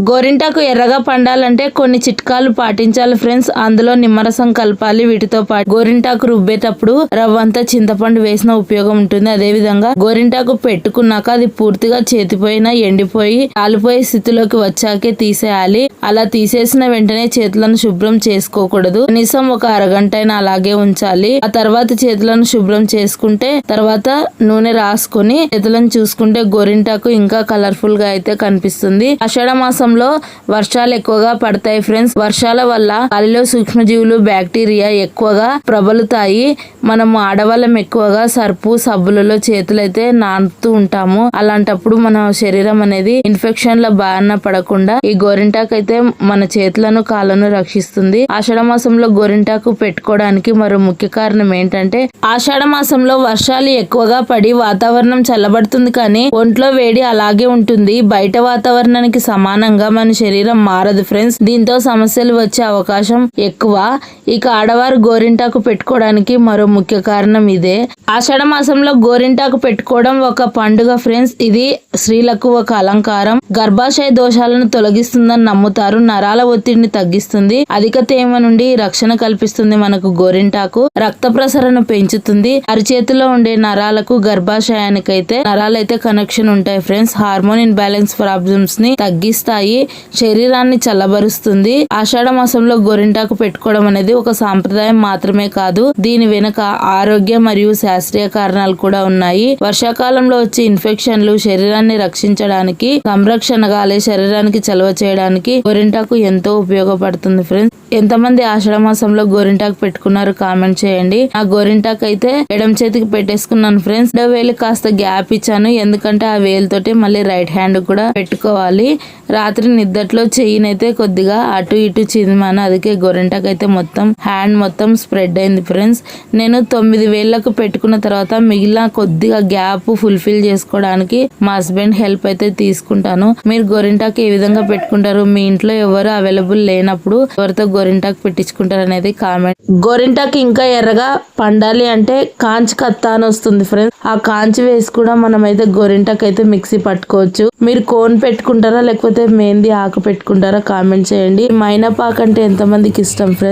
గోరింటాకు ఎర్రగా పండాలంటే కొన్ని చిట్కాలు పాటించాలి ఫ్రెండ్స్. అందులో నిమ్మరసం కలపాలి. వీటితో పాటు గోరింటాకు రుబ్బేటప్పుడు రవ్వంతా చింతపండు వేసిన ఉపయోగం ఉంటుంది. అదే విధంగా గోరింటాకు పెట్టుకున్నాక అది పూర్తిగా చేతిపోయినా ఎండిపోయి కాలిపోయే స్థితిలోకి వచ్చాకే తీసేయాలి. అలా తీసేసిన వెంటనే చేతులను శుభ్రం చేసుకోకూడదు. కనీసం ఒక అరగంట అయినా అలాగే ఉంచాలి. ఆ తర్వాత చేతులను శుభ్రం చేసుకుంటే తర్వాత నూనె రాసుకొని చేతులను చూసుకుంటే గోరింటాకు ఇంకా కలర్ఫుల్ గా అయితే కనిపిస్తుంది. ఆషాఢ మాసంలో వర్షాలు ఎక్కువగా పడతాయి ఫ్రెండ్స్. వర్షాల వల్ల గాలిలో సూక్ష్మజీవులు బ్యాక్టీరియా ఎక్కువగా ప్రబలుతాయి. మనము ఆడవాళ్ళం ఎక్కువగా సర్పు సబ్బులలో చేతులైతే నానుతూ ఉంటాము. అలాంటప్పుడు మన శరీరం అనేది ఇన్ఫెక్షన్ల బారిన పడకుండా ఈ గోరింటాకు అయితే మన చేతులను కాళ్ళను రక్షిస్తుంది. ఆషాఢ మాసంలో గోరింటాకు పెట్టుకోవడానికి మరో ముఖ్య కారణం ఏంటంటే ఆషాఢ మాసంలో వర్షాలు ఎక్కువగా పడి వాతావరణం చల్లబడుతుంది, కానీ ఒంట్లో వేడి అలాగే ఉంటుంది. బయట వాతావరణానికి సమానంగా మన శరీరం మారదు ఫ్రెండ్స్. దీంతో సమస్యలు వచ్చే అవకాశం ఎక్కువ. ఇక ఆడవారు గోరింటాకు పెట్టుకోవడానికి మరో ముఖ్య కారణం ఇదే. ఆషాఢ మాసంలో గోరింటాకు పెట్టుకోవడం ఒక పండుగ ఫ్రెండ్స్. ఇది స్త్రీలకు ఒక అలంకారం. గర్భాశయ దోషాలను తొలగిస్తుందని నమ్ముతారు. నరాల ఒత్తిడిని తగ్గిస్తుంది. అధిక తేమ నుండి రక్షణ కల్పిస్తుంది. మనకు గోరింటాకు రక్త ప్రసరణ పెంచుతుంది. అరిచేతిలో ఉండే నరాలకు గర్భాశయానికైతే నరాలైతే కనెక్షన్ ఉంటాయి ఫ్రెండ్స్. హార్మోన్ ఇన్బ్యాలెన్స్ ప్రాబ్లమ్స్ ని తగ్గిస్తాయి. శరీరాన్ని చల్లబరుస్తుంది. ఆషాఢ మాసంలో గోరింటాకు పెట్టుకోవడం అనేది ఒక సాంప్రదాయం మాత్రమే కాదు, దీని వెనుక ఆరోగ్య మరియు శాస్త్రీయ కారణాలు కూడా ఉన్నాయి. వర్షాకాలంలో వచ్చే ఇన్ఫెక్షన్లు శరీరాన్ని రక్షించడానికి, సంరక్షణగా అలాగే శరీరానికి చలవ చేయడానికి గోరింటాకు ఎంతో ఉపయోగపడుతుంది ఫ్రెండ్స్. ఎంతమంది ఆషాఢ మాసంలో గోరింటాకు పెట్టుకున్నారు కామెంట్ చేయండి. ఆ గోరింటాకు అయితే ఎడమ చేతికి పెట్టేసుకున్నాను ఫ్రెండ్స్. రెండో వేలు కాస్త గ్యాప్ ఇచ్చాను, ఎందుకంటే ఆ వేలుతోటి మళ్ళీ రైట్ హ్యాండ్ కూడా పెట్టుకోవాలి. రాత్రి నిద్దట్లో చెయ్యినైతే కొద్దిగా అటు ఇటు చిదిమాను, అందుకే గోరింటాకు అయితే మొత్తం హ్యాండ్ మొత్తం స్ప్రెడ్ అయింది ఫ్రెండ్స్. నేను 9 వేళ్లకు పెట్టుకున్న తర్వాత మిగిలిన కొద్దిగా గ్యాప్ ఫుల్ఫిల్ చేసుకోవడానికి మా హస్బెండ్ హెల్ప్ అయితే తీసుకుంటాను. మీరు గోరింటాకు ఏ విధంగా పెట్టుకుంటారు? మీ ఇంట్లో ఎవరు అవైలబుల్ లేనప్పుడు ఎవరితో గోరింటాకు పెట్టించుకుంటారు అనేది కామెంట్. గోరింటాకు ఇంకా ఎర్రగా పండాలి అంటే కాంచి కత్త అని వస్తుంది ఫ్రెండ్స్. ఆ కాంచి వేసి కూడా మనం అయితే గోరింటాకు అయితే మిక్సీ పట్టుకోవచ్చు. మీరు కోన్ పెట్టుకుంటారా లేకపోతే మెహందీ ఆకు పెట్టుకుంటారా కామెంట్ చేయండి. మైనపాకు అంటే ఎంతమందికి ఇష్టం ఫ్రెండ్స్?